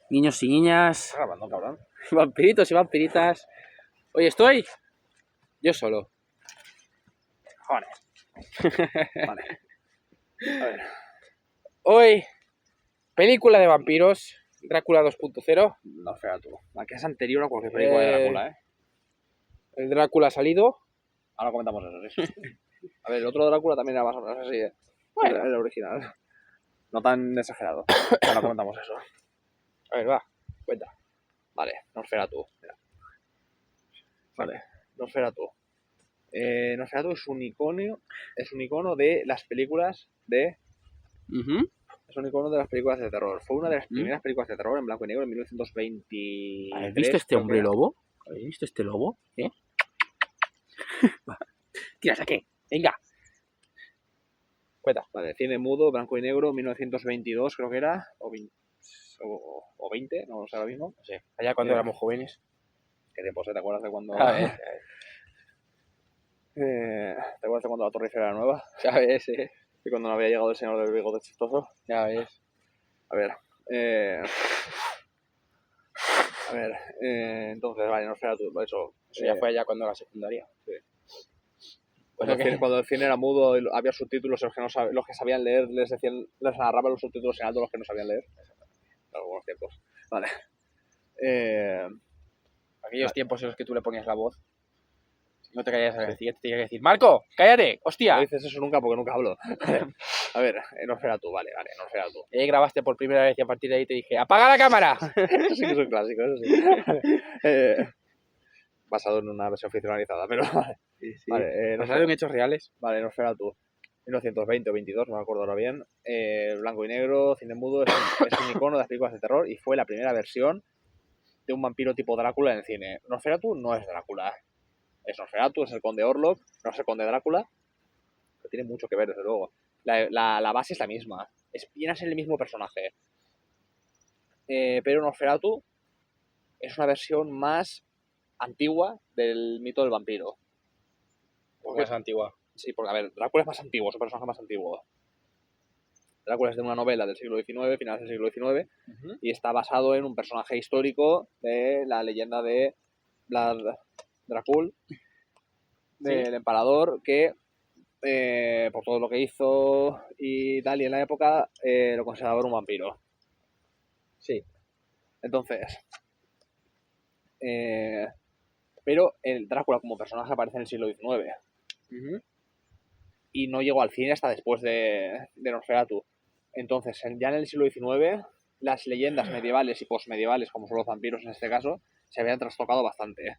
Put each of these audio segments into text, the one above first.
niños y niñas, ¿Estás grabando, cabrón? vampiritos y vampiritas. Hoy estoy yo solo. Joder. Vale. A ver. Hoy, película de vampiros, Drácula 2.0. No, espera tú. La que es anterior a cualquier película de Drácula, ¿eh? El Drácula ha salido. Ahora comentamos eso, sí. A ver, el otro Drácula también era más o menos así, ¿eh? Bueno. El original. No tan exagerado. Ahora comentamos eso. A ver, va, cuenta. Vale, Nosferatu. Mira. Vale, Nosferatu. Nosferatu es un icono de las películas de... Es un icono de las películas de terror. Fue una de las primeras películas de terror en blanco y negro en 1923. ¿Habéis visto este hombre lobo? ¿Habéis visto este lobo? ¿Eh? Tira, saqué. Venga. Cuenta. Vale, cine mudo, blanco y negro, 1922 creo que era, o 20, no lo sé ahora mismo. No sé, allá cuando éramos jóvenes. ¿Qué tiempo sé? ¿Te acuerdas de cuando... A ver, ¿Te acuerdas de cuando la Torre Eiffel era nueva? ya ves, Y cuando no había llegado el señor del bigote chistoso. ya ves. A ver, entonces, vale, Nosferatu, eso. Eso ya fue allá cuando la secundaria. Sí. Pues Cuando el cine era mudo, había subtítulos, los que sabían leer les narraban los subtítulos en alto los que no sabían leer. Claro, buenos tiempos. Vale. Aquellos tiempos en los que tú le ponías la voz, no te callas a decir, te tenía que decir, Marco, cállate, hostia. No dices eso nunca porque nunca hablo. A ver, Nosferatu, vale, Nosferatu. Grabaste por primera vez y a partir de ahí te dije, ¡apaga la cámara! Eso sí que es un clásico, eso sí. Basado en una versión ficcionalizada, pero vale. Sí. Vale, Basado en hechos reales. Vale, Nosferatu. 1920 o 22, no me acuerdo ahora bien. Blanco y negro, cine mudo, es un icono de las películas de terror y fue la primera versión de un vampiro tipo Drácula en el cine. Nosferatu no es Drácula. Es Nosferatu, es el conde Orlok, no es el conde Drácula. Pero tiene mucho que ver, desde luego. La base es la misma. Viene a ser el mismo personaje. Pero Nosferatu es una versión más antigua del mito del vampiro. ¿Por qué es antigua? Sí, porque, a ver, Drácula es más antiguo, es un personaje más antiguo. Drácula es de una novela del siglo XIX, finales del siglo XIX, y está basado en un personaje histórico de la leyenda de Vlad Dracul, del emperador, que por todo lo que hizo y tal, y en la época lo consideraba un vampiro. Sí. Entonces, pero el Drácula como personaje aparece en el siglo XIX. Y no llegó al cine hasta después de Nosferatu. Entonces, ya en el siglo XIX, las leyendas medievales y posmedievales, como son los vampiros en este caso, se habían trastocado bastante.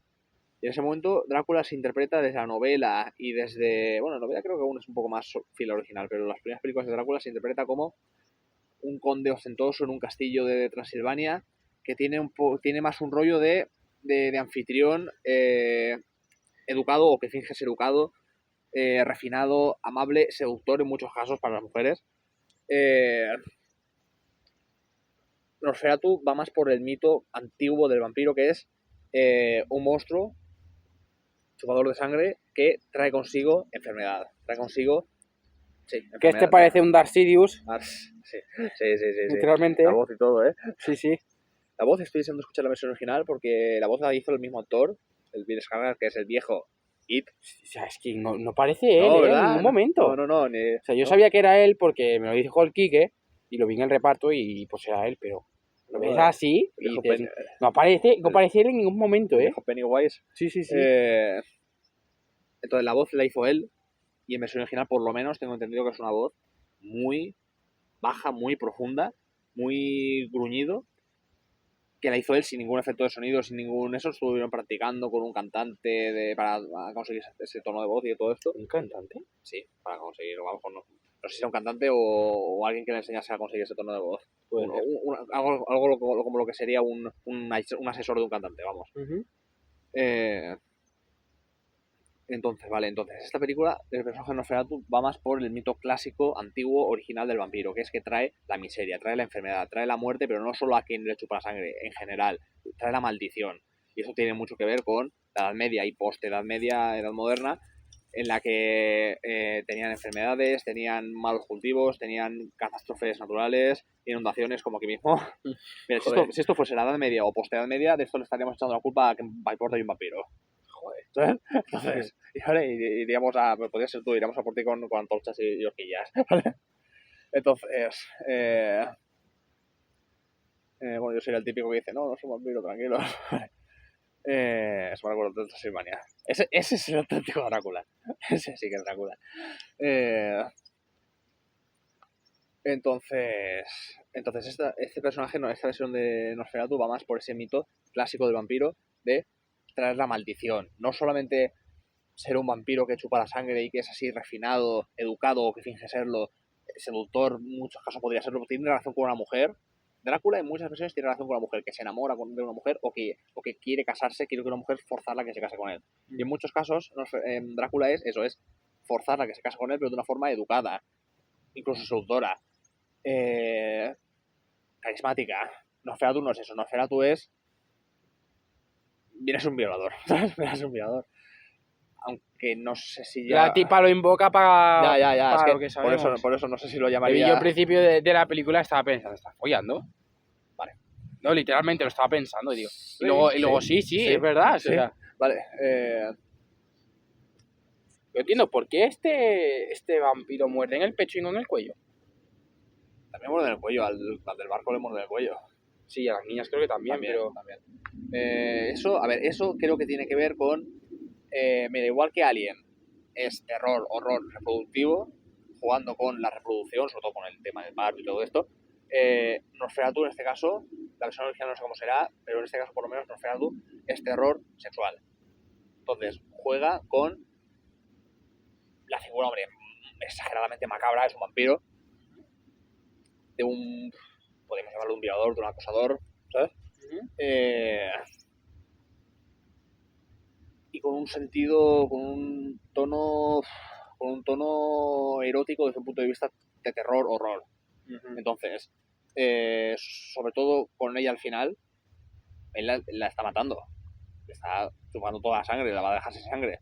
Y en ese momento, Drácula se interpreta desde la novela y desde... Bueno, la novela creo que aún es un poco más fiel al original, pero las primeras películas de Drácula se interpreta como un conde ostentoso en un castillo de Transilvania que tiene más un rollo de anfitrión educado o que finge ser educado, refinado, amable, seductor en muchos casos para las mujeres. Nosferatu va más por el mito antiguo del vampiro, que es un monstruo chupador de sangre que trae consigo enfermedad. Trae consigo... Sí, que este parece un Darth Sidious. Sí. Literalmente. La voz y todo, ¿eh? Sí. La voz estoy deseando escuchar la versión original porque la voz la hizo el mismo actor, el Bill Skarsgård, que es el viejo It. O sea, es que no parece él, ¿verdad? en ningún momento. No. O sea, yo sabía que era él porque me lo dijo el Quique y lo vi en el reparto y pues era él, pero lo ves así y dices, no aparece él en ningún momento, ¿eh? Pennywise. Sí. Entonces la voz la hizo él y en versión original por lo menos tengo entendido que es una voz muy baja, muy profunda, muy gruñido, que la hizo él sin ningún efecto de sonido, sin ningún... Eso estuvieron practicando con un cantante para conseguir ese tono de voz y de todo esto. ¿Un cantante? Sí, para conseguirlo. No sé si era un cantante o alguien que le enseñase a conseguir ese tono de voz. Algo como lo que sería un asesor de un cantante, vamos. Entonces, esta película, el personaje de Nosferatu va más por el mito clásico, antiguo, original del vampiro, que es que trae la miseria, trae la enfermedad, trae la muerte, pero no solo a quien le chupa la sangre, en general, trae la maldición. Y eso tiene mucho que ver con la Edad Media y post-Edad Media, Edad Moderna, en la que tenían enfermedades, tenían malos cultivos, tenían catástrofes naturales, inundaciones, como aquí mismo. Mira, si esto fuese la Edad Media o post-Edad Media, de esto le estaríamos echando la culpa a que Byport hay un vampiro. Joder. ¿Sabes? Entonces, iríamos a... Podría ser tú, iríamos a por ti con antorchas y horquillas. ¿Vale? Entonces, bueno, yo sería el típico que dice, no soy un vampiro, tranquilo. Eso me recuerdo de Transilvania. Ese es el auténtico Drácula. Ese sí que es Drácula. Entonces este personaje, esta versión de Nosferatu va más por ese mito clásico del vampiro de traer la maldición. No solamente ser un vampiro que chupa la sangre y que es así refinado, educado o que finge serlo, seductor, en muchos casos podría serlo, porque tiene relación con una mujer. Drácula en muchas versiones tiene relación con una mujer, que se enamora de una mujer o que quiere casarse, quiere que una mujer forzarla a que se case con él. Y en muchos casos Drácula es forzarla a que se case con él, pero de una forma educada, incluso seductora, carismática. Nosferatu no es eso, Nosferatu es... Vienes un violador, ¿sabes? Vienes un violador. Aunque no sé si ya... La tipa lo invoca para... Ya, es que lo que sabemos. por eso no sé si lo llamaría... Yo al principio de la película estaba pensando, ¿estás follando? Vale. No, literalmente lo estaba pensando, digo. Sí, y luego sí, es verdad. Sí. O sea, vale, yo entiendo por qué este vampiro muerde en el pecho y no en el cuello. también muerde en el cuello, al del barco le muerde en el cuello. Sí, a las niñas creo que también. Pero... Eso creo que tiene que ver con... mira, igual que Alien es terror, horror reproductivo, jugando con la reproducción, sobre todo con el tema del parto y todo esto, Nosferatu en este caso, la versión original no sé cómo será, pero en este caso por lo menos Nosferatu es terror sexual. Entonces juega con la figura, hombre, exageradamente macabra, es un vampiro, de un... podemos llamarlo un violador, de un acosador, ¿sabes? Y con un sentido, con un tono erótico desde un punto de vista de terror, horror. Entonces, sobre todo con ella al final, él la está matando. Le está chupando toda la sangre, la va a dejar sin sangre.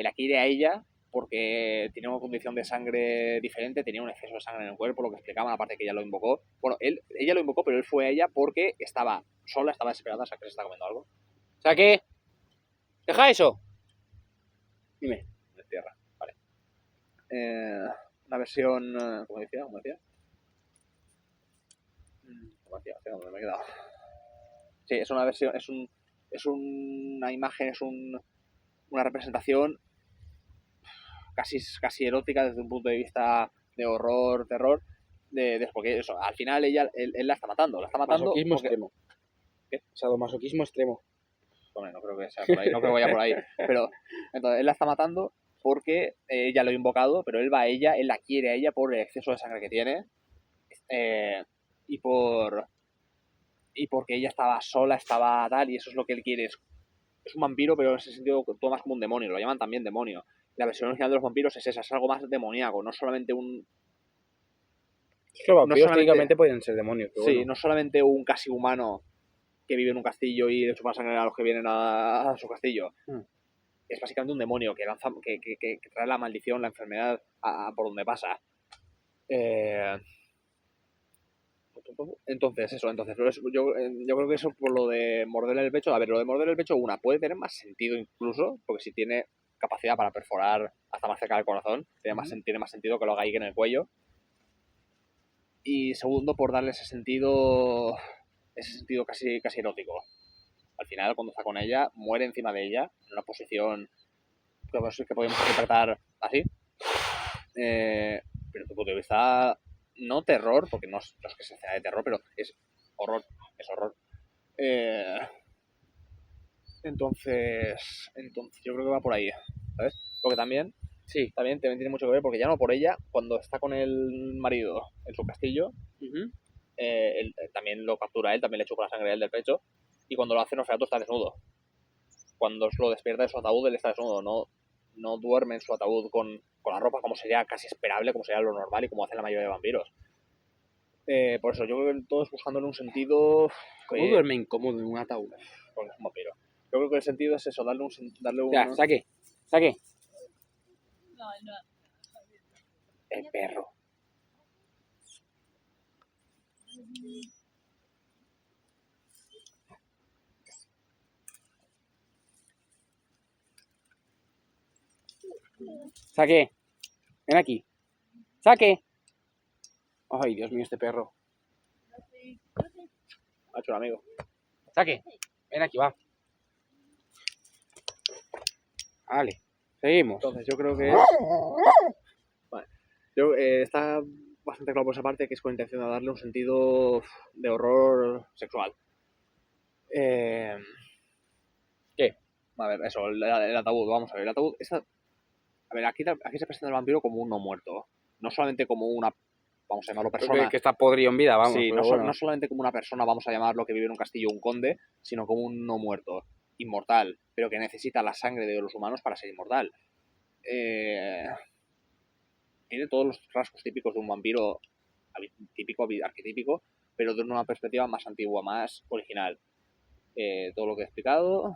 La quiere a ella porque tenía una condición de sangre diferente, tenía un exceso de sangre en el cuerpo, lo que explicaban, aparte que ella lo invocó. Bueno, ella lo invocó, pero él fue a ella porque estaba sola, estaba desesperada, o sea, que se está comiendo algo. O sea que... Deja eso. Dime. De tierra, vale. Una versión... ¿Cómo decía? ¿Cómo me he quedado? Sí, es una versión... Es una imagen, es una representación casi erótica desde un punto de vista de horror, terror, porque eso, al final él la está matando. Masoquismo porque... extremo. ¿Qué? Sadomasoquismo extremo. Bueno, no creo que sea por ahí, no creo que vaya por ahí. Pero entonces él la está matando porque ella lo ha invocado, pero él va a ella, él la quiere a ella por el exceso de sangre que tiene y porque ella estaba sola, estaba tal, y eso es lo que él quiere. Es un vampiro, pero en ese sentido todo más como un demonio, lo llaman también demonio. La versión original de los vampiros es esa, es algo más demoníaco, no solamente un... Es que los vampiros técnicamente pueden ser demonios. Pero sí, bueno. no solamente un casi humano que vive en un castillo y le chupa sangre a los que vienen a su castillo. Es básicamente un demonio que lanza, que trae la maldición, la enfermedad por donde pasa. Entonces, yo creo que eso por lo de morderle el pecho, a ver, lo de morderle el pecho, puede tener más sentido incluso, porque si tiene capacidad para perforar hasta más cerca del corazón, tiene más sentido que lo haga ahí que en el cuello. Y segundo, por darle ese sentido casi erótico. Al final, cuando está con ella, muere encima de ella, en una posición que podemos interpretar así. Pero desde tu punto de vista, no terror, porque no es que se sea de terror, pero es horror. Entonces yo creo que va por ahí, ¿sabes? Porque también tiene mucho que ver, porque ya no por ella, cuando está con el marido en su castillo, él también lo captura él, también le chupa la sangre a él del pecho, y cuando lo hace Nosferatu está desnudo. Cuando lo despierta de su ataúd, él está desnudo, no duerme en su ataúd con la ropa como sería casi esperable, como sería lo normal y como hacen la mayoría de vampiros. Por eso, yo creo que todos buscándole un sentido... ¿Cómo duerme incómodo en un ataúd? Porque es un vampiro. Yo creo que el sentido es eso, darle un... Ya, saque. El perro. Saque. Ven aquí. Saque. Ay, Dios mío, este perro. Ha hecho un amigo. Saque. Ven aquí, va. Vale. Seguimos. Entonces, yo creo que es... Vale. Está bastante claro por esa parte que es con intención de darle un sentido de horror sexual. ¿Qué? A ver, eso, el ataúd, vamos a ver. El ataúd, a ver, aquí se presenta el vampiro como un no muerto. No solamente como una, vamos a llamarlo persona. Que está podrido en vida, vamos. Sí, no, bueno. no solamente como una persona, vamos a llamarlo, que vive en un castillo, un conde, sino como un no muerto, inmortal, pero que necesita la sangre de los humanos para ser inmortal. Tiene todos los rasgos típicos de un vampiro, típico, arquetípico, pero de una perspectiva más antigua, más original. Todo lo que he explicado.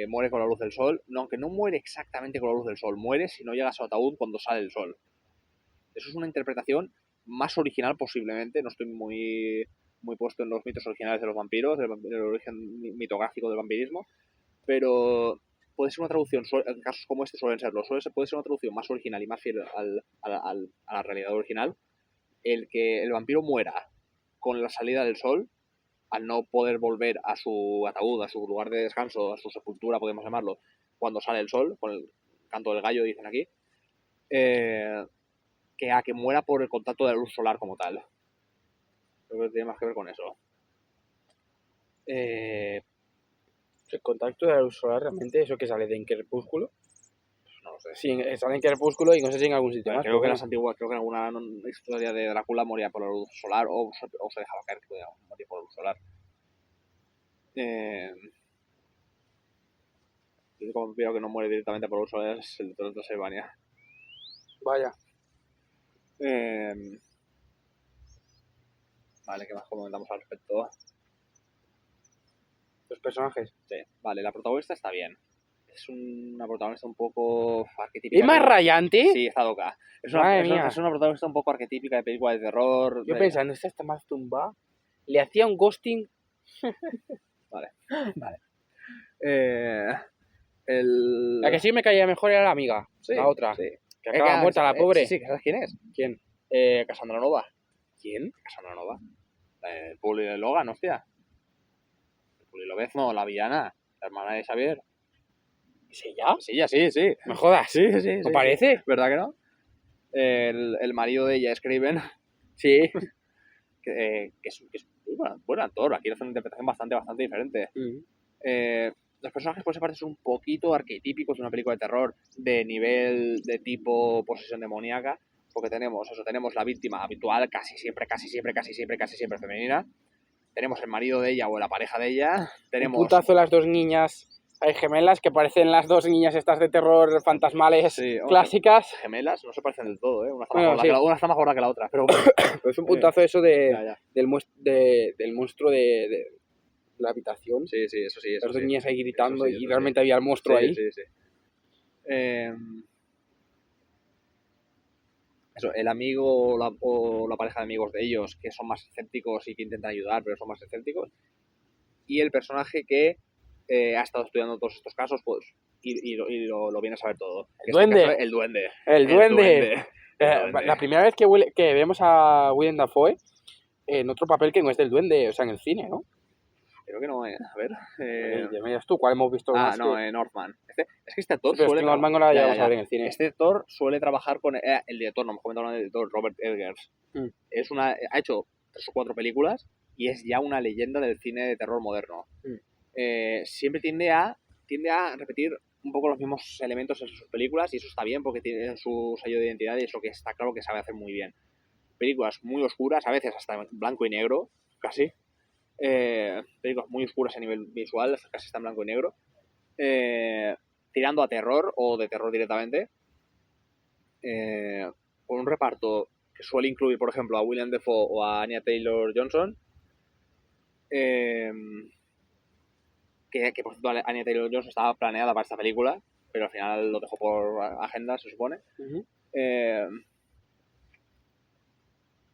Muere con la luz del sol, no, aunque no muere exactamente con la luz del sol, muere si no llega a su ataúd cuando sale el sol. Eso es una interpretación más original posiblemente, no estoy muy puesto en los mitos originales de los vampiros, del origen mitográfico del vampirismo, pero puede ser una traducción, en casos como este suelen serlo, puede ser una traducción más original y más fiel a la realidad original, el que el vampiro muera con la salida del sol, al no poder volver a su ataúd, a su lugar de descanso, a su sepultura, podemos llamarlo, cuando sale el sol, con el canto del gallo, dicen aquí, que a que muera por el contacto de la luz solar como tal. Creo que tiene más que ver con eso. El contacto de la luz solar, realmente, eso que sale de en Crepúsculo. No lo sé. Sí, sale en Crepúsculo y no sé si en algún sitio más. Creo que en las antiguas, creo que en alguna historia de Drácula moría por la luz solar o se dejaba caer que podía morir por la luz solar. El único vampiro que no muere directamente por la luz solar es el de Transilvania. Vaya. Vale, ¿qué más comentamos al respecto? Los personajes. Sí, vale, la protagonista está bien. Es una protagonista un poco arquetípica. ¿Es más rayante? Sí, está loca. Es Madre una mía. protagonista un poco arquetípica de película de terror. Yo pensando, esta está más tumbada. Le hacía un ghosting. Vale. Vale. La La que sí me caía mejor era la amiga. Sí, la otra. Sí. Que acaba muerta, la pobre. Sí, ¿sabes quién es? ¿Quién? Cassandra Nova. ¿Quién? Cassandra Nova. El Puli de Logan, hostia. El Puli Lobezno, la villana. La hermana de Xavier. ¿Es ella? Sí, ya sí, sí. ¿Me jodas? Sí. ¿No parece? Sí. ¿Verdad que no? El marido de ella es Craven. Sí. que es muy buen actor. Aquí hace una interpretación bastante diferente. Los personajes por esa parte son un poquito arquetípicos de una película de terror de nivel de tipo posesión demoníaca, porque tenemos la víctima habitual casi siempre femenina, tenemos el marido de ella o la pareja de ella, tenemos Un putazo las dos niñas. Hay gemelas que parecen las dos niñas estas de terror fantasmales clásicas. Gemelas, no se parecen del todo, ¿eh? Una está más gorda que la otra, pero es un puntazo eso ya. del monstruo de la habitación. Sí, eso sí. Las dos niñas ahí gritando Eso y realmente había el monstruo ahí. Sí. Eso, el amigo o la pareja de amigos de ellos que son más escépticos y que intentan ayudar, pero son más escépticos. Y el personaje que ha estado estudiando todos estos casos, pues, y lo viene a saber todo. El duende. El duende. El duende. La primera vez que vemos a Willem Dafoe en otro papel que no es del duende, o sea, en el cine, ¿no? Creo que no, a ver. Ya me digas tú, ¿cuál hemos visto más? Northman. Es que este actor suele... Northman no la llevamos a ver en el cine. Este actor suele trabajar con el director, no me comentaron el director, Robert Eggers. Ha hecho 3 o 4 películas y es ya una leyenda del cine de terror moderno. Siempre tiende a repetir un poco los mismos elementos en sus películas y eso está bien porque tiene su sello de identidad y es lo que está claro que sabe hacer muy bien. Películas muy oscuras, a veces hasta en blanco y negro, casi. Películas muy oscuras a nivel visual, casi está en blanco y negro. Tirando a terror o de terror directamente. Con un reparto que suele incluir, por ejemplo, a Willem Dafoe o a Anya Taylor-Johnson. Que por cierto, Anya Taylor-Johnson estaba planeada para esta película. pero al final lo dejó por agenda, se supone. Ujú.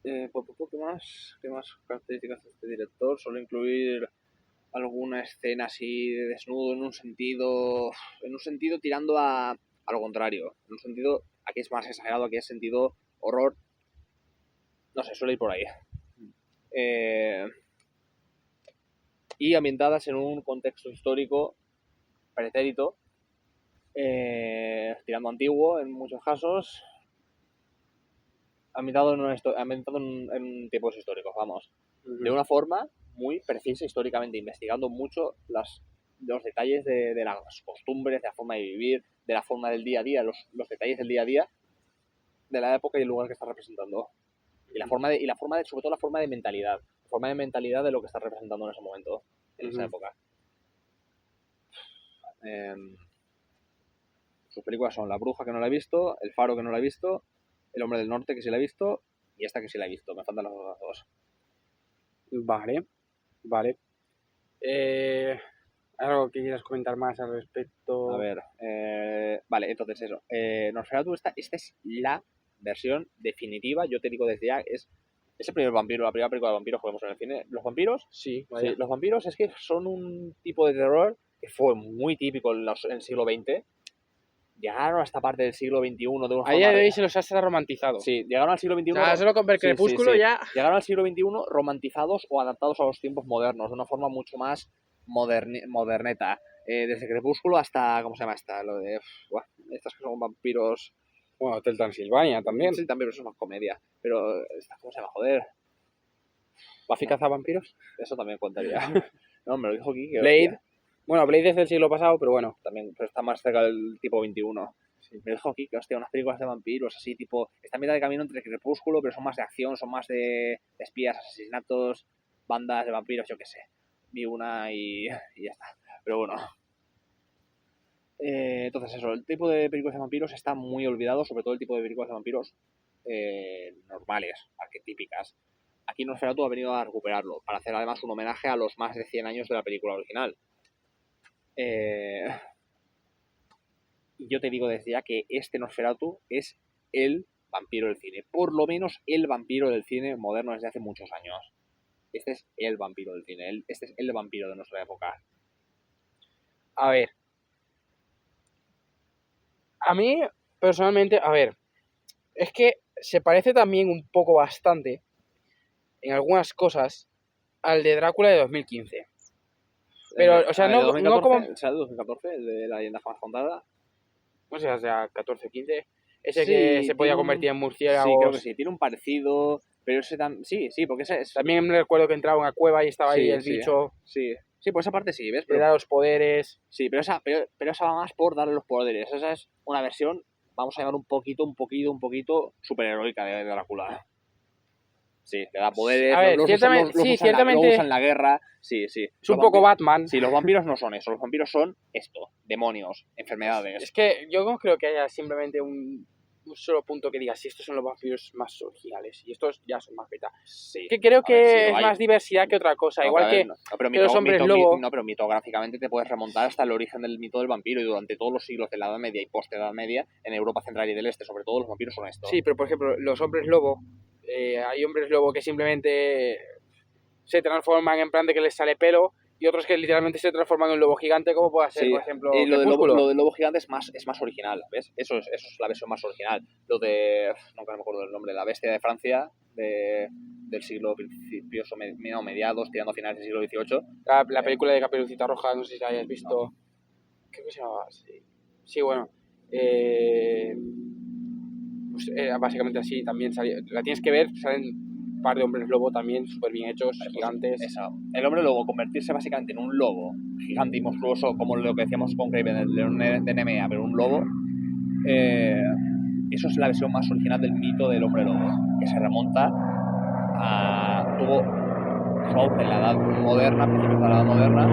¿Qué más características de este director? Suele incluir alguna escena así de desnudo en un sentido tirando a lo contrario. En un sentido, aquí es más exagerado, aquí es sentido horror. No sé, suele ir por ahí. Y ambientadas en un contexto histórico pretérito, tirando antiguo en muchos casos, ambientado en tiempos históricos, vamos. De una forma muy precisa históricamente, investigando mucho los detalles de las costumbres, de la forma de vivir, de la forma del día a día, los detalles del día a día de la época y el lugar que está representando. Y la forma de, sobre todo la forma de mentalidad de lo que está representando en ese momento, en esa época. Sus películas son La Bruja, que no la he visto, El Faro, que no la he visto, El Hombre del Norte, que sí la he visto, y esta que sí la he visto. Me faltan las otras dos. Vale. ¿Algo que quieras comentar más al respecto? A ver, vale, entonces eso. Nosferatu, esta es la versión definitiva, yo te digo desde ya, es el primer vampiro, la primera película de vampiros que vemos en el cine. Los vampiros, sí, los vampiros es que son un tipo de terror que fue muy típico en el siglo XX. Llegaron a esta parte del siglo XXI de una forma... A día de hoy se los ha romantizado. Sí, llegaron al siglo XXI... O sea, solo con ver Crepúsculo ya... Llegaron al siglo XXI romantizados o adaptados a los tiempos modernos, de una forma mucho más moderneta. Desde Crepúsculo hasta... ¿Cómo se llama esta? Lo de... estas que son vampiros... Bueno, Hotel Transilvania también. Sí, también, pero eso es más comedia. Pero, ¿cómo se llama? Joder. ¿Buffy cazavampiros? Eso también contaría. No, me lo dijo Kike. Blade. Bueno, Blade es del siglo pasado, pero bueno. También, pero está más cerca del tipo 21. Sí. Me dijo Kike, hostia, unas películas de vampiros así, tipo... Está a mitad de camino entre Crepúsculo, pero son más de acción, son más de espías, asesinatos, bandas de vampiros, yo qué sé. Vi una y ya está. Pero bueno... entonces eso, el tipo de películas de vampiros está muy olvidado, sobre todo el tipo de películas de vampiros normales, arquetípicas. Aquí Nosferatu ha venido a recuperarlo, para hacer además un homenaje a los más de 100 años de la película original. Y yo te digo desde ya que este Nosferatu es el vampiro del cine, por lo menos el vampiro del cine moderno desde hace muchos años. Este es el vampiro del cine, este es el vampiro de nuestra época. A ver, a mí, personalmente, es que se parece también un poco bastante, en algunas cosas, al de Drácula de 2015. Pero, o sea, no, 2014, no como... ¿el de 2014? ¿El de La leyenda jamás contada? No sé, o sea, 14, 15. Ese Sí, que se podía convertir en murciélagos. Sí, creo que sí. Tiene un parecido, pero ese sí, porque ese es... También me recuerdo que entraba en una cueva y estaba ahí el bicho. Sí, por esa parte sí, ¿ves? Le da los poderes. Sí, pero esa va más por darle los poderes. Esa es una versión, vamos a llamar un poquito superheroica de Drácula. Sí, le da poderes, a ver, ciertamente lo usa en la guerra, sí. Es un poco Batman. Sí, los vampiros no son eso, los vampiros son esto, demonios, enfermedades. Es que yo no creo que haya simplemente un solo punto que diga si estos son los vampiros más originales y estos ya son más beta. Sí. Que creo que es más diversidad que otra cosa, igual que los hombres lobo. No, pero mitográficamente te puedes remontar hasta el origen del mito del vampiro y durante todos los siglos de la Edad Media y post-Edad Media, en Europa Central y del Este, sobre todo, los vampiros son estos. Sí, pero por ejemplo, los hombres lobo, hay hombres lobo que simplemente se transforman en plan de que les sale pelo y otros que literalmente se transforman en un lobo gigante, como puede ser, por ejemplo, lo del lobo gigante es más original, ¿ves? Eso es la versión más original. Lo de... nunca me acuerdo del nombre, La Bestia de Francia, del siglo principios o mediados, tirando a finales del siglo XVIII. La película de Caperucita Roja, no sé si la hayas visto. No. ¿Qué se llamaba? Sí, bueno. Pues básicamente así también salió. La tienes que ver, salen un par de hombres lobo también súper bien hechos, gigantes. Eso. El hombre lobo, convertirse básicamente en un lobo gigante y monstruoso, como lo que decíamos con Kraven, el león de Nemea, pero un lobo, eso es la versión más original del mito del hombre lobo, que se remonta tuvo su auge en la edad moderna, principios de la edad moderna,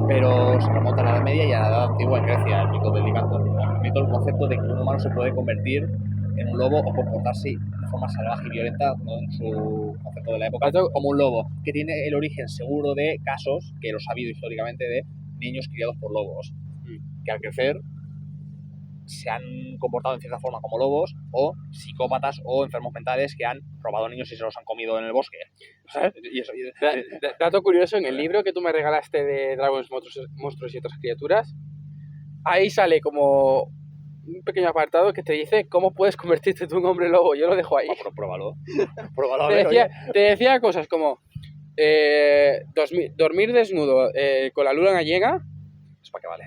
pero se remonta a la edad media y a la edad antigua en Grecia, el mito del licanto, el concepto de que un humano se puede convertir en un lobo o comportarse de forma salvaje y violenta, ¿no? En su concepto de la época, como un lobo, que tiene el origen seguro de casos, que los ha habido históricamente, de niños criados por lobos. que al crecer se han comportado en cierta forma como lobos, o psicópatas o enfermos mentales que han robado niños y se los han comido en el bosque, ¿sabes? Y eso, Dato curioso, en el libro que tú me regalaste de Dragones, Monstruos y otras criaturas, ahí sale como un pequeño apartado que te dice cómo puedes convertirte tú en un hombre lobo. Yo lo dejo ahí. pero pruébalo. Pruébalo a ver, Te decía cosas como dormir desnudo con la luna llena. ¿Es para qué vale?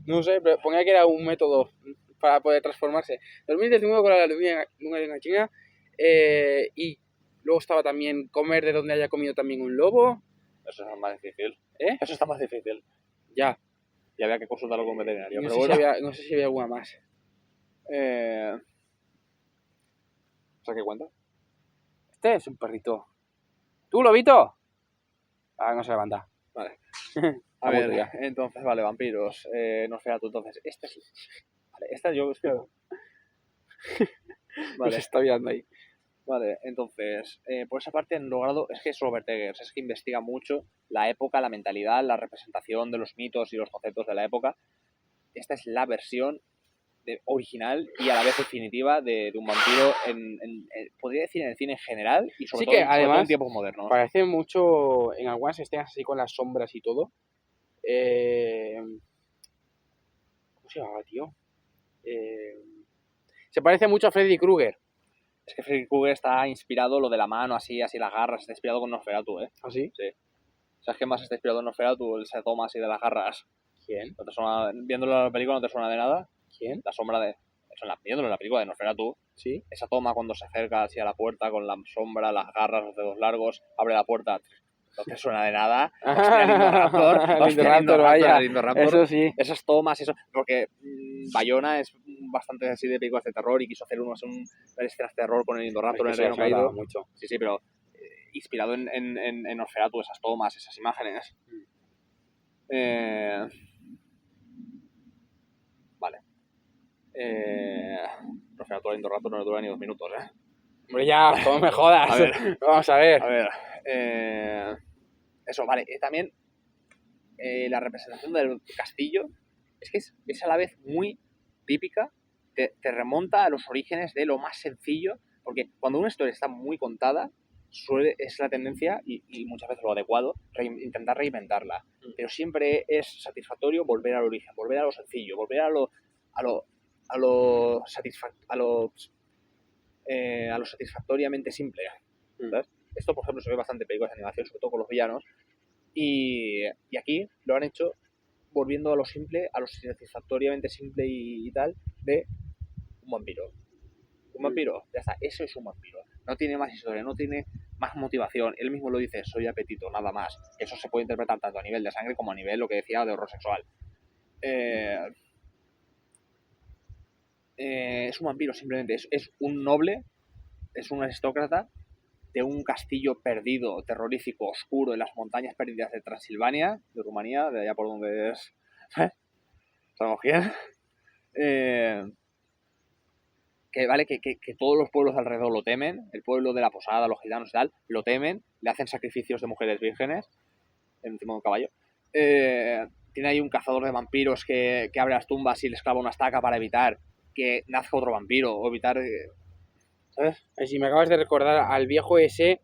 No sé, pero ponía que era un método para poder transformarse. Dormir desnudo con la luna llena. Y luego estaba también comer de donde haya comido también un lobo. Eso es más difícil. ¿Eh? Eso está más difícil. Ya. Y había que consultarlo con un veterinario. No, pero sé bueno. no sé si había alguna más. ¿Sabes qué cuenta? Este es un perrito. ¿Tú, lobito? Ah, no se levanta. Vale. A ver, entonces, vale, vampiros. Nosferatu, entonces. Este es... Vale, esta yo... Vale. Se está mirando ahí. Vale, entonces, por esa parte han logrado, es que es Robert Eggers, es que investiga mucho la época, la mentalidad, la representación de los mitos y los conceptos de la época. Esta es la versión original y a la vez definitiva de un vampiro, podría decir en el cine en general y sobre, sí, todo, que además, sobre todo en tiempos modernos. Parece mucho, en algunas escenas así con las sombras y todo. ¿Cómo se llamaba, tío? Se parece mucho a Freddy Krueger. Es que Freddy Krueger está inspirado, lo de la mano, así las garras, está inspirado con Nosferatu, ¿eh? ¿Ah, sí? Sí. ¿Sabes qué más está inspirado en Nosferatu? El se toma así de las garras. ¿Quién? ¿No te suena, viéndolo en la película no te suena de nada? ¿Quién? La sombra de... Viéndolo en la película de Nosferatu, ¿Sí? Esa toma cuando se acerca así a la puerta con la sombra, las garras, los dedos largos, abre la puerta, no te suena de nada. Hostia, Indoraptor, eso sí. Esas tomas, eso, porque Bayona es bastante así de películas de terror y quiso hacer unas escenas de terror con el Indoraptor en el Reino Caído. Mucho. Sí, pero inspirado en Nosferatu, esas tomas, esas imágenes. Vale. Nosferatu al Indoraptor no le dura ni 2 minutos, ¿eh? Hombre, ya, ¿cómo me jodas? A ver, vamos a ver. A ver, eso, vale. También la representación del castillo es que es a la vez muy típica, te remonta a los orígenes de lo más sencillo, porque cuando una historia está muy contada, es la tendencia, y muchas veces lo adecuado, intentar reinventarla. Pero siempre es satisfactorio volver al origen, volver a lo sencillo, volver a lo satisfactoriamente simple. ¿Sabes? Esto, por ejemplo, se ve bastante en películas de animación, sobre todo con los villanos. Y aquí lo han hecho volviendo a lo simple, a lo satisfactoriamente simple y tal, de un vampiro. Un vampiro, ya está, eso es un vampiro. No tiene más historia, no tiene más motivación. Él mismo lo dice, soy apetito, nada más. Eso se puede interpretar tanto a nivel de sangre como a nivel, lo que decía, de horror sexual. Es un vampiro, simplemente. Es un noble, es un aristócrata de un castillo perdido, terrorífico, oscuro, en las montañas perdidas de Transilvania, de Rumanía, de allá por donde es... ¿Sabemos quién? Que todos los pueblos alrededor lo temen, el pueblo de la Posada, los gitanos y tal, lo temen, le hacen sacrificios de mujeres vírgenes encima de un caballo. Tiene ahí un cazador de vampiros que abre las tumbas y les clava una estaca para evitar que nazca otro vampiro, o evitar... ¿Sabes? Si me acabas de recordar al viejo ese,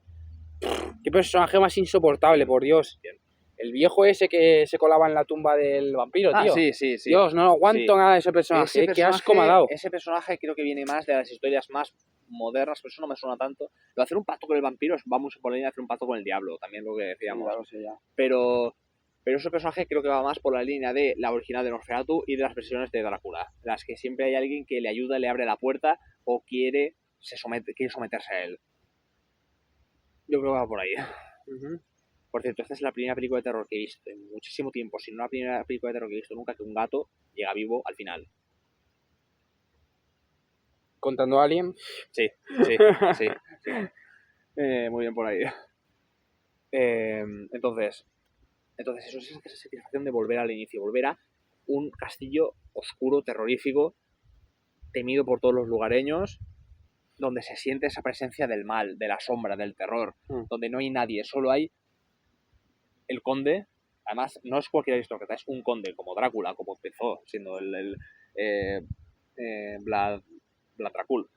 qué personaje más insoportable, por Dios. Bien. El viejo ese que se colaba en la tumba del vampiro, tío. Sí. Dios, no aguanto nada de ese personaje. Qué asco me ha dado. Ese personaje creo que viene más de las historias más modernas, pero eso no me suena tanto. Lo de hacer un pacto con el vampiro va mucho por la línea de hacer un pacto con el diablo, también lo que decíamos. Claro, sí, ya. Pero ese personaje creo que va más por la línea de la original de Nosferatu y de las versiones de Drácula, las que siempre hay alguien que le ayuda, le abre la puerta o quiere someterse a él. Yo creo que va por ahí. Por cierto, esta es la primera película de terror que he visto en muchísimo tiempo, si no la primera película de terror que he visto nunca, que un gato llega vivo al final. ¿Contando a Alien? Sí. Muy bien por ahí. Entonces eso es esa satisfacción de volver al inicio, volver a un castillo oscuro, terrorífico, temido por todos los lugareños, donde se siente esa presencia del mal, de la sombra, del terror, donde no hay nadie, solo hay el conde Además, no es cualquier aristócrata, es un conde, como Drácula, como empezó siendo Vlad Dracul.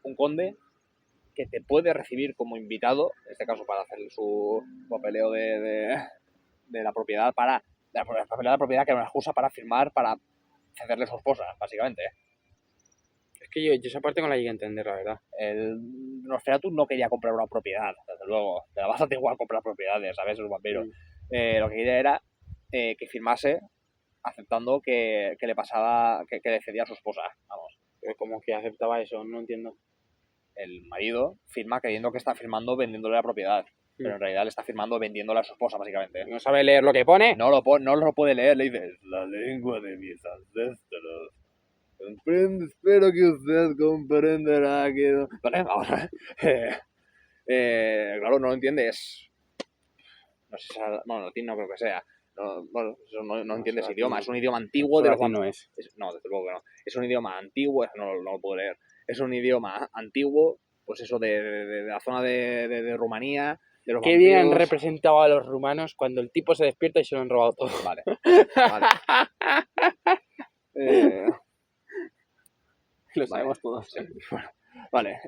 Un conde que te puede recibir como invitado, en este caso para hacer su papeleo de la propiedad, de la propiedad, que era una excusa para firmar, para cederle su esposa, básicamente. Es que yo esa parte no la llegué a entender, la verdad. El Nosferatu no quería comprar una propiedad, desde luego. Le da bastante igual comprar propiedades, ¿sabes? Es un vampiro. Lo que quería era que firmase aceptando que le pasaba, que le cedía a su esposa, vamos. Pero como que aceptaba eso, no entiendo. El marido firma creyendo que está firmando vendiéndole la propiedad, pero en realidad le está firmando vendiéndole a su esposa, básicamente. ¿No sabe leer lo que pone? No lo puede leer, le dice, la lengua de mis ancestros. Comprende, espero que usted comprenderá que... Vale, vamos a ver. Claro, no lo entiende, no sé si bueno, latín no creo que sea. No, bueno, eso no entiende ese idioma, es un idioma antiguo de los no es. No, desde luego que no. Es un idioma antiguo, no lo puedo leer. Es un idioma antiguo, pues eso, de la zona de Rumanía, de los Qué vampiros. bien han representado a los rumanos cuando el tipo se despierta y se lo han robado todo. Vale. Lo sabemos todos. Sí. Bueno, vale.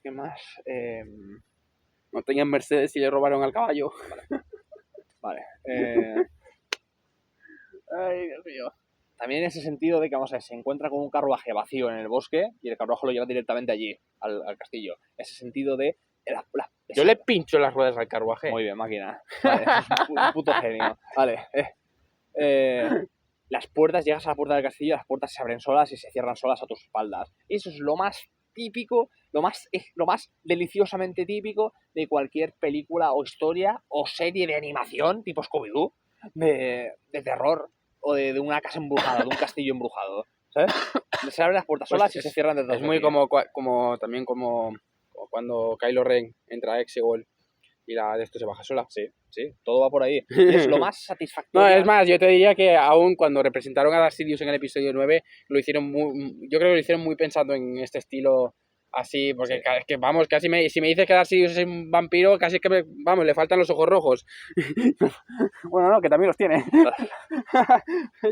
¿Qué más? No tenían Mercedes y le robaron al caballo. Vale. Ay, Dios mío. También en ese sentido de que, vamos a ver, se encuentra con un carruaje vacío en el bosque y el carruaje lo lleva directamente allí, al castillo. Ese sentido de... Yo le pincho las ruedas al carruaje. Muy bien, máquina. Vale, es un puto genio. Vale. Las puertas, llegas a la puerta del castillo, las puertas se abren solas y se cierran solas a tus espaldas. Y eso es lo más típico, lo más deliciosamente típico de cualquier película o historia o serie de animación tipo Scooby-Doo de terror o de una casa embrujada, de un castillo embrujado, ¿sabes? Se abren las puertas solas y se cierran detrás de ti. Es muy como cuando Kylo Ren entra a Exegol y la de esto se baja sola. Sí, todo va por ahí. Y es lo más satisfactorio. No, es más, yo te diría que aún cuando representaron a Darth Sidious en el episodio 9, yo creo que lo hicieron muy pensando en este estilo así, porque Sí. que vamos, casi si me dices que Darth Sidious es un vampiro, casi que le faltan los ojos rojos. Bueno, no, que también los tiene.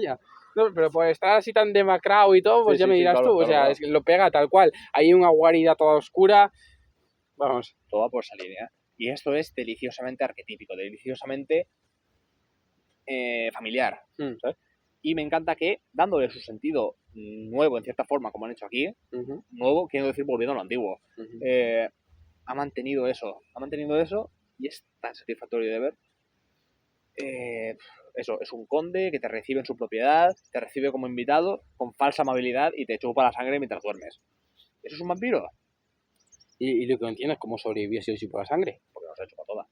Ya. No, pero por estar así tan demacrado y todo, pues ya me dirás claro, tú, claro, o sea, claro. es que lo pega tal cual. Hay una guarida toda oscura, vamos. Todo va por esa línea. Y esto es deliciosamente arquetípico, deliciosamente familiar, ¿sabes? Y me encanta que, dándole su sentido nuevo, en cierta forma, como han hecho aquí, nuevo, quiero decir, volviendo a lo antiguo, ha mantenido eso y es tan satisfactorio de ver. Eso, es un conde que te recibe en su propiedad, te recibe como invitado, con falsa amabilidad y te chupa la sangre mientras duermes. ¿Eso es un vampiro? Y lo que no entiendo es cómo sobrevivió si por la sangre. Porque no se chupa toda.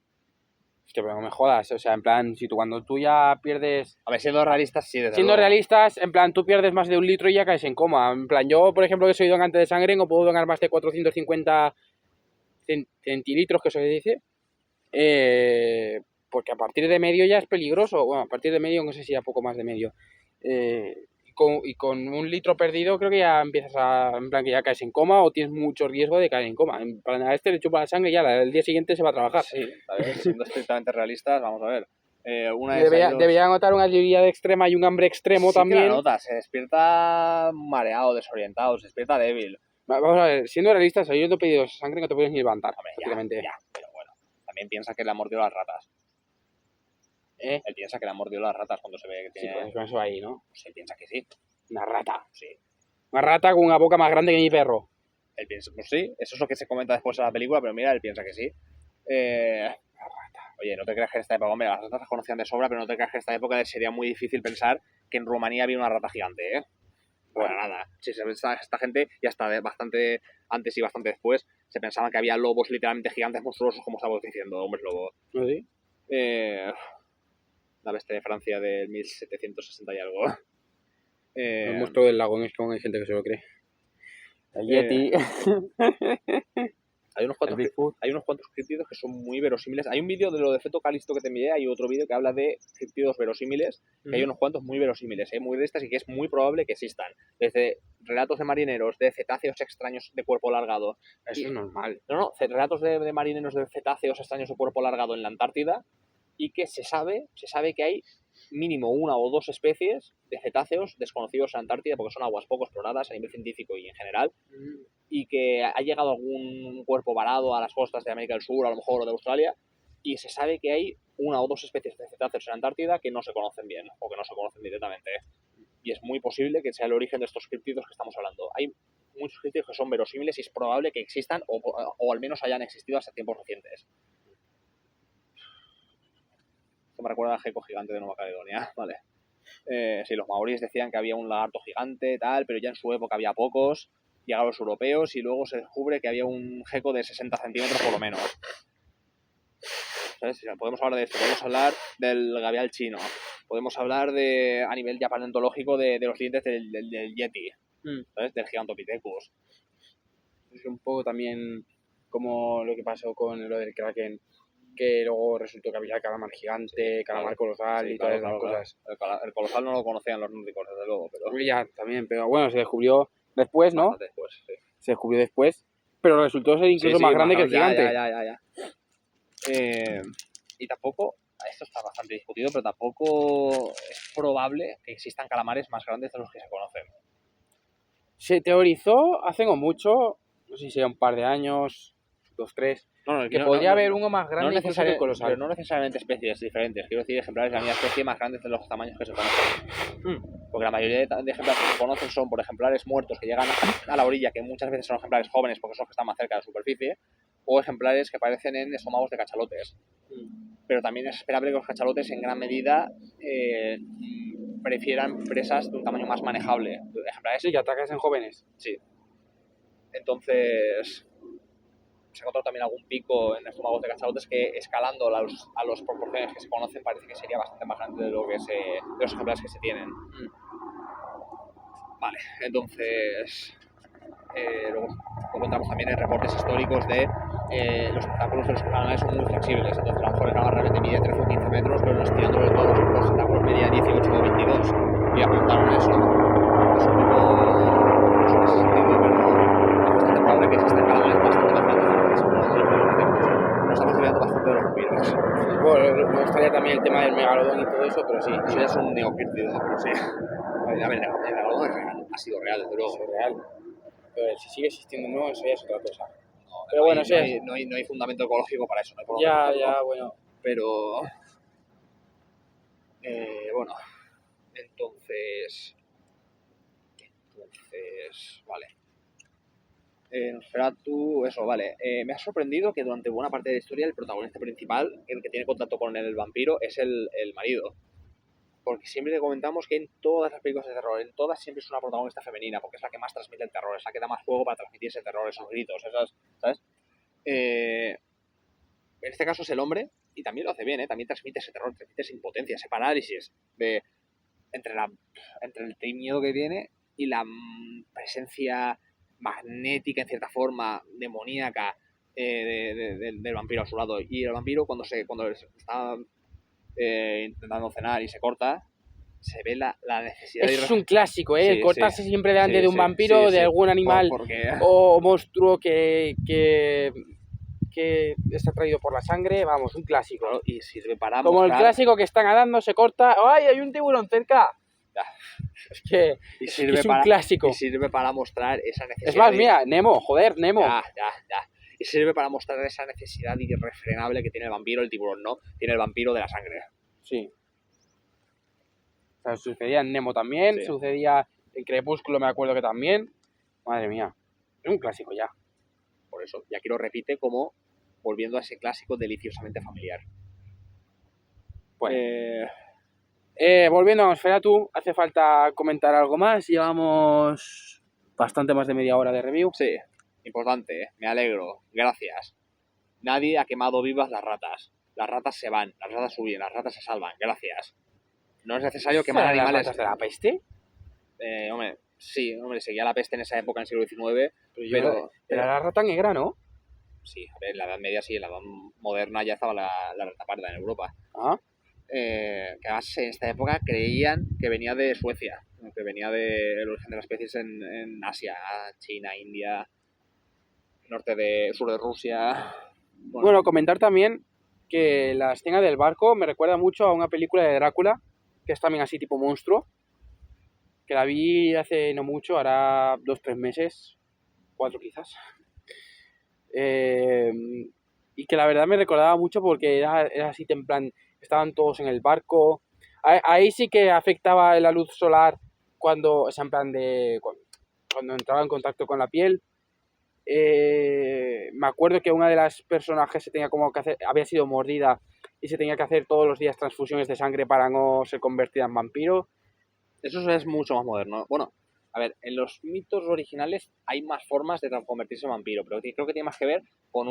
Hostia, pero no me jodas, o sea, en plan, cuando tú ya pierdes... A ver, siendo realistas, sí, desde Siendo luego. realistas, en plan, tú pierdes más de 1 litro y ya caes en coma. En plan, yo, por ejemplo, que soy donante de sangre, no puedo donar más de 450 centilitros, que se dice. Porque a partir de medio ya es peligroso. Bueno, a partir de medio, no sé si a poco más de medio. Y con 1 litro perdido creo que ya empiezas en plan que ya caes en coma o tienes mucho riesgo de caer en coma. En plan, a este le chupa la sangre y ya el día siguiente se va a trabajar. Sí, a ver, siendo estrictamente realistas, vamos a ver. Debería notar una debilidad extrema y un hambre extremo sí también. Que la nota, se despierta mareado, desorientado, se despierta débil. Vamos a ver, siendo realistas, yo te he pedido sangre, no te puedes ni levantar. Hombre, prácticamente. ya, pero bueno. También piensa que le han mordido las ratas. Él piensa que le han mordido las ratas cuando se ve que tiene... Sí, pues con eso ahí, ¿no? Pues él piensa que sí. Una rata. Sí. Una rata con una boca más grande que mi perro. Él piensa, pues sí, eso es lo que se comenta después de la película, pero mira, él piensa que sí. Oye, no te creas que en esta época, hombre, las ratas las conocían de sobra, pero no te creas que en esta época sería muy difícil pensar que en Rumanía había una rata gigante, ¿eh? Bueno, nada. Sí, esta gente, y hasta bastante antes y bastante después, se pensaban que había lobos literalmente gigantes monstruosos, como estamos diciendo, hombres lobo. ¿No sí? La bestia de Francia del 1760 y algo. El monstruo del lago, no es como hay gente que se lo cree. El Yeti. Hay unos cuantos críptidos que son muy verosímiles. Hay un vídeo de lo de Feto Calisto que te envié, hay otro vídeo que habla de críptidos verosímiles, que hay unos cuantos muy verosímiles, muy de estas y que es muy probable que existan. Desde relatos de marineros, de cetáceos extraños de cuerpo alargado. Eso es normal. No, relatos de marineros de cetáceos extraños de cuerpo alargado en la Antártida, y que se sabe que hay mínimo 1 o 2 especies de cetáceos desconocidos en Antártida porque son aguas poco exploradas a nivel científico y en general, y que ha llegado algún cuerpo varado a las costas de América del Sur, a lo mejor, o de Australia, y se sabe que hay 1 o 2 especies de cetáceos en Antártida que no se conocen bien o que no se conocen directamente. Y es muy posible que sea el origen de estos críptidos que estamos hablando. Hay muchos críptidos que son verosímiles y es probable que existan o al menos hayan existido hasta tiempos recientes. Esto me recuerda al gecko gigante de Nueva Caledonia, ¿vale? Sí, los maoríes decían que había un lagarto gigante, tal, pero ya en su época había pocos. Llegaron los europeos y luego se descubre que había un gecko de 60 centímetros por lo menos. ¿Sabes? Podemos hablar de esto, podemos hablar del gavial chino, podemos hablar de, a nivel ya paleontológico, de los dientes del yeti, ¿sabes? Del Gigantopithecus. Es un poco también como lo que pasó con lo del Kraken, que luego resultó que había calamar gigante, calamar colosal y todas esas cosas. El colosal no lo conocían los nórdicos, desde luego, pero... Ya, también, pero bueno, se descubrió después, ¿no? Después, sí. Se descubrió después, pero resultó ser incluso más grande que el gigante. Ya. Y tampoco, esto está bastante discutido, pero tampoco es probable que existan calamares más grandes de los que se conocen. Se teorizó hace no mucho, no sé si sea un par de años, 2, 3, que podría haber uno más grande incluso que el colosal. Pero no necesariamente especies diferentes, quiero decir ejemplares de la misma especie más grandes de los tamaños que se conocen. Porque la mayoría de ejemplares que se conocen son por ejemplares muertos que llegan a la orilla, que muchas veces son ejemplares jóvenes porque son los que están más cerca de la superficie, o ejemplares que aparecen en estómagos de cachalotes. Pero también es esperable que los cachalotes en gran medida prefieran presas de un tamaño más manejable. Ejemplares sí, que atacas en jóvenes. Sí. Entonces se ha encontrado también algún pico en estómagos de cachalotes que, escalando a las proporciones que se conocen, parece que sería bastante más grande de los ejemplares que se tienen. Vale, entonces luego encontramos también en reportes históricos de los tentáculos de los calamares son muy flexibles, entonces a lo mejor el calamar realmente mide 13 o 15 metros, pero estirándolo de todos los tentáculos medía 18 o 22 y apuntaron eso. Es un poco no sé en ese sentido, pero es bastante probable que existan calamares bastante más grandes de los que se conocen. Nos estamos olvidando bastante de los vampiros. Bueno, me gustaría también el tema del megalodón y todo eso, pero sí. Eso ya es un neocríptido, pero sí. A ver, el megalodón es real, ha sido real, desde luego. Es real. Pero si sigue existiendo, no, eso ya es otra cosa. No, pero bueno, no hay fundamento ecológico para eso. No hay ya, bueno. Pero, bueno, entonces, vale. Nosferatu, eso, vale. Me ha sorprendido que durante buena parte de la historia el protagonista principal, el que tiene contacto con el vampiro, es el marido. Porque siempre le comentamos que en todas las películas de terror, en todas siempre es una protagonista femenina, porque es la que más transmite el terror, es la que da más fuego para transmitir ese terror, esos gritos, esas, ¿sabes? En este caso es el hombre, y también lo hace bien, también transmite ese terror, transmite esa impotencia, ese parálisis entre el miedo que tiene y la presencia magnética, en cierta forma, demoníaca del vampiro a su lado. Y el vampiro, cuando está intentando cenar y se corta, se ve la necesidad. Eso es un clásico, el cortarse siempre delante de un vampiro, de algún animal o monstruo que está atraído por la sangre, vamos, un clásico. Claro, y sirve para como mostrar... el clásico que está nadando, se corta, ¡ay, hay un tiburón cerca! Ya. Es que es un clásico. Y sirve para mostrar esa necesidad. Es más, mira, Nemo. Ya. Y sirve para mostrar esa necesidad irrefrenable que tiene el vampiro, el tiburón, ¿no? Tiene el vampiro de la sangre. Sí. O sea, sucedía en Nemo también, sucedía en Crepúsculo, me acuerdo que también. Madre mía, es un clásico ya. Por eso, y aquí lo repite como volviendo a ese clásico deliciosamente familiar. Bueno. Volviendo a Nosferatu, ¿hace falta comentar algo más? Llevamos bastante más de media hora de review. Sí, importante, me alegro, gracias. Nadie ha quemado vivas las ratas. Las ratas se van, las ratas huyen, las ratas se salvan, gracias. No es necesario quemar animales. ¿Las ratas de la peste? Hombre, seguía la peste en esa época, en el siglo XIX, pero era la rata negra, ¿no? sí, a ver, en la Edad Media sí, en la Edad Moderna ya estaba la retaparda en Europa. Ah, Que además en esta época creían que venía de Suecia, que venía del origen de las especies en Asia, China, India, sur de Rusia. bueno, comentar también que la escena del barco me recuerda mucho a una película de Drácula, que es también así tipo monstruo, que la vi hace no mucho, hará 2-3 meses, 4 quizás. Eh, y que la verdad me recordaba mucho porque era así, en plan, estaban todos en el barco. Ahí sí que afectaba la luz solar cuando, o sea, en plan de, cuando entraba en contacto con la piel. Me acuerdo que una de las personajes se tenía como que hacer, había sido mordida y se tenía que hacer todos los días transfusiones de sangre para no ser convertida en vampiro. Eso es mucho más moderno. Bueno, a ver, en los mitos originales hay más formas de convertirse en vampiro, pero creo que tiene más que ver con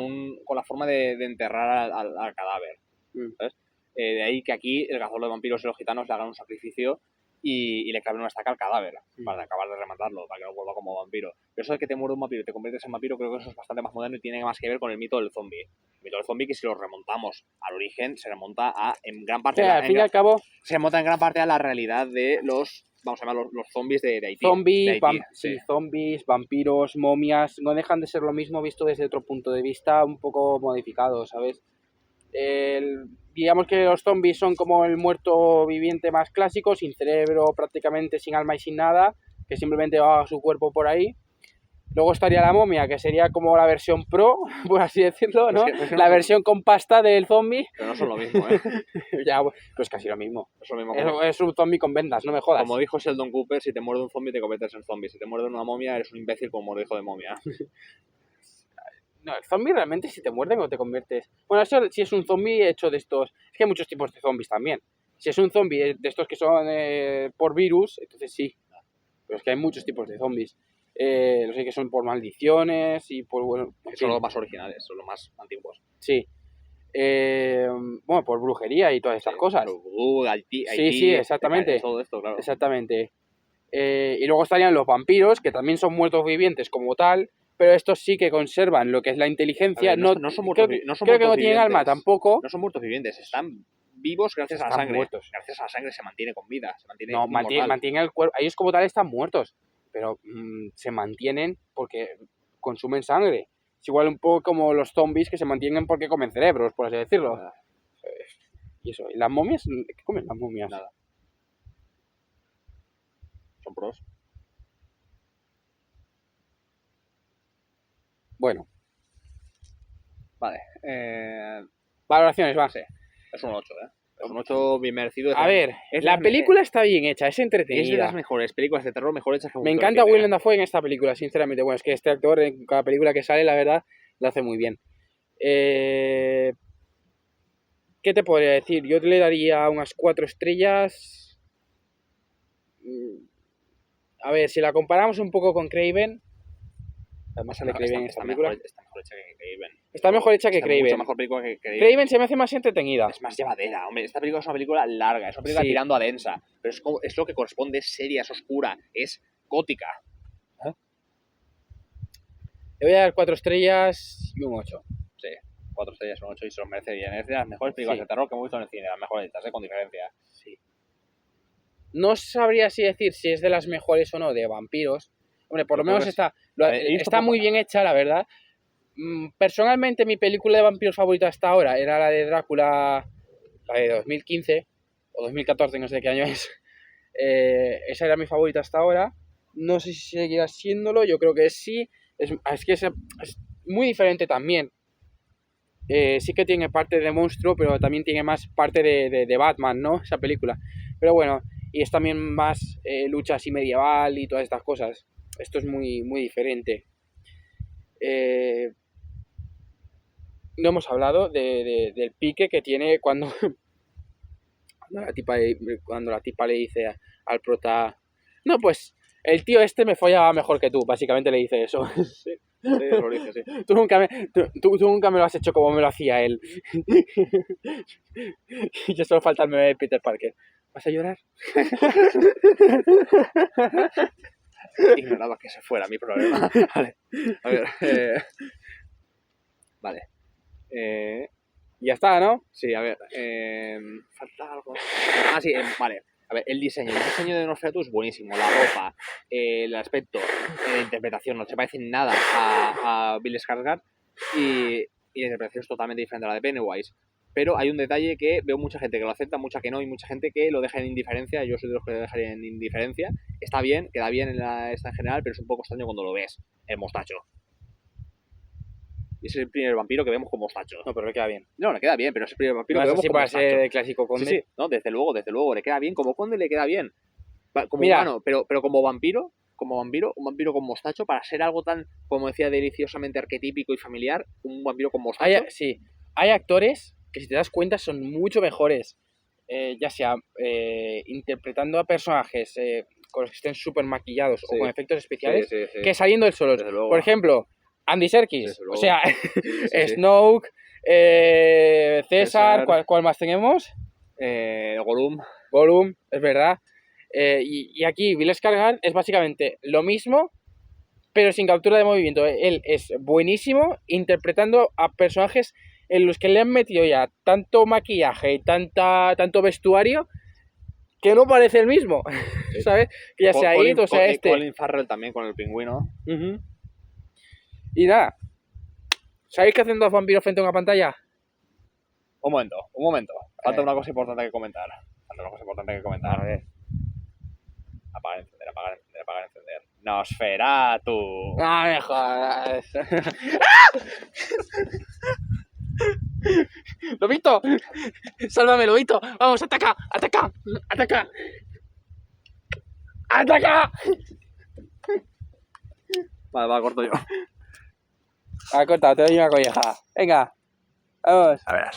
la forma de enterrar al cadáver. ¿Sabes? De ahí que aquí el cazador de vampiros y los gitanos le hagan un sacrificio y le claven una estaca al cadáver para acabar de rematarlo, para que no vuelva como vampiro. Pero eso de que te muerde un vampiro y te conviertes en vampiro, creo que eso es bastante más moderno y tiene más que ver con el mito del zombie. El mito del zombie, que si lo remontamos al origen, se remonta a, en gran parte, O sea, al fin y al cabo, se remonta en gran parte a la realidad de los, vamos a llamar los zombies de Haití. zombies, De Haití, sí, zombies, vampiros, momias, no dejan de ser lo mismo visto desde otro punto de vista un poco modificado, ¿sabes? Digamos que los zombies son como el muerto viviente más clásico, sin cerebro, prácticamente sin alma y sin nada, que simplemente va a su cuerpo por ahí. Luego estaría la momia, que sería como la versión pro, por así decirlo, ¿no? Es que la versión con pasta del zombie. Pero no son lo mismo, ¿eh? Ya, pues casi lo mismo. Es lo mismo. Es un zombie con vendas, no me jodas. Como dijo Sheldon Cooper, si te muerde un zombie te conviertes en zombie. Si te muerde una momia eres un imbécil como mordisco de momia. No, el zombie realmente si te muerden o te conviertes... Bueno, eso si es un zombie hecho de estos... Es que hay muchos tipos de zombies también. Si es un zombie de estos que son por virus, entonces sí. Pero es que hay muchos tipos de zombies. Los que son por maldiciones y por... Bueno, son los más originales, son los más antiguos. Sí. Bueno, por brujería y todas estas cosas. Haití, sí, exactamente. Todo esto, claro. Exactamente. Y luego estarían los vampiros, que también son muertos vivientes como tal, pero estos sí que conservan lo que es la inteligencia. Ver, no son muertos, creo, no son creo que no vivientes. tienen alma tampoco. No son muertos vivientes, están vivos gracias a la sangre. Muertos. Gracias a la sangre se mantiene con vida. Mantienen el cuerpo. Ellos como tal están muertos, pero se mantienen porque consumen sangre. Es igual un poco como los zombies que se mantienen porque comen cerebros, por así decirlo. Y eso. ¿Y las momias? ¿Qué comen las momias? Nada. Son pros. Bueno. Vale. Valoraciones, va. Sí. Es un 8, ¿eh? Es un 8 bien merecido. A ver, la película está bien hecha, es entretenida. Es de las mejores películas de terror mejor hechas que me encanta Willem Dafoe en esta película, sinceramente. Bueno, es que este actor en cada película que sale, la verdad, lo hace muy bien. ¿Qué te podría decir? Yo le daría unas 4 estrellas. A ver, si la comparamos un poco con Craven. Además sale Craven en esta película. Está mejor hecha que Craven. Está mejor hecha que Craven. Mucho mejor película que Craven. Craven se me hace más entretenida. Es más llevadera, hombre. Esta película es una película larga, es una película tirando a densa. Pero es lo que corresponde, es seria, es oscura, es gótica. Le voy a dar 4 estrellas y un 8. Sí, 4 estrellas, un 8 y se lo merece bien. Es de las mejores películas de terror que hemos visto en el cine, las mejores hechas, con diferencia. Sí. No sabría así decir si es de las mejores o no de vampiros. Hombre, por lo menos está muy bien hecha, la verdad. Personalmente, mi película de vampiros favorita hasta ahora era la de Drácula, la de 2015 o 2014, no sé qué año es. Esa era mi favorita hasta ahora. No sé si seguirá siéndolo, yo creo que sí. Es que es muy diferente también. Sí que tiene parte de monstruo, pero también tiene más parte de Batman, ¿no? Esa película. Pero bueno, y es también más lucha así medieval y todas estas cosas. Esto es muy, muy diferente. No hemos hablado del pique que tiene cuando la tipa le dice al prota: no, pues el tío este me follaba mejor que tú. Básicamente le dice eso. Sí, lo dice, sí. Tú nunca me lo has hecho como me lo hacía él. Y yo solo falta el meme de Peter Parker. ¿Vas a llorar? Ignoraba que se fuera mi problema. Vale. A ver, Vale. Ya está, ¿no? Sí, a ver. Falta algo. Ah, sí, vale. A ver, el diseño de Nosferatu es buenísimo. La ropa, el aspecto, la interpretación, no se parece en nada a Bill Skarsgård y la interpretación es totalmente diferente a la de Pennywise. Pero hay un detalle que veo mucha gente que lo acepta, mucha que no, y mucha gente que lo deja en indiferencia. Yo soy de los que lo dejaría en indiferencia. Está bien, queda bien en esta en general, pero es un poco extraño cuando lo ves, el mostacho. Y es el primer vampiro que vemos con mostacho. No, pero le queda bien. No, le queda bien, pero es el primer vampiro No que es vemos así con para mostacho. ser el clásico conde. Sí, no, desde luego, le queda bien. Como conde le queda bien. Como Mira, humano, pero como vampiro, un vampiro con mostacho, para ser algo tan, como decía, deliciosamente arquetípico y familiar, un vampiro con mostacho. Hay actores que, si te das cuenta, son mucho mejores, ya sea interpretando a personajes con los que estén súper maquillados o con efectos especiales, que saliendo del solos. Por ejemplo, Andy Serkis, o sea, Snoke, César, ¿cuál más tenemos? Gollum, es verdad. Y aquí Bill Skarsgård es básicamente lo mismo, pero sin captura de movimiento. Él es buenísimo interpretando a personajes en los que le han metido ya tanto maquillaje y tanto vestuario que no parece el mismo, sí. ¿Sabes? Que ya sea It o sea este. Colin Farrell también con el pingüino. Y nada, ¿sabéis qué hacen dos vampiros frente a una pantalla? Un momento. Falta una cosa importante que comentar. A ver. Apagar, encender. Nosferatu. ¡Ah, me jodas! ¡Lobito! ¡Sálvame, Lobito! ¡Vamos, ataca! Vale, corto yo. Corta, te doy una colleja. Venga, vamos. A ver.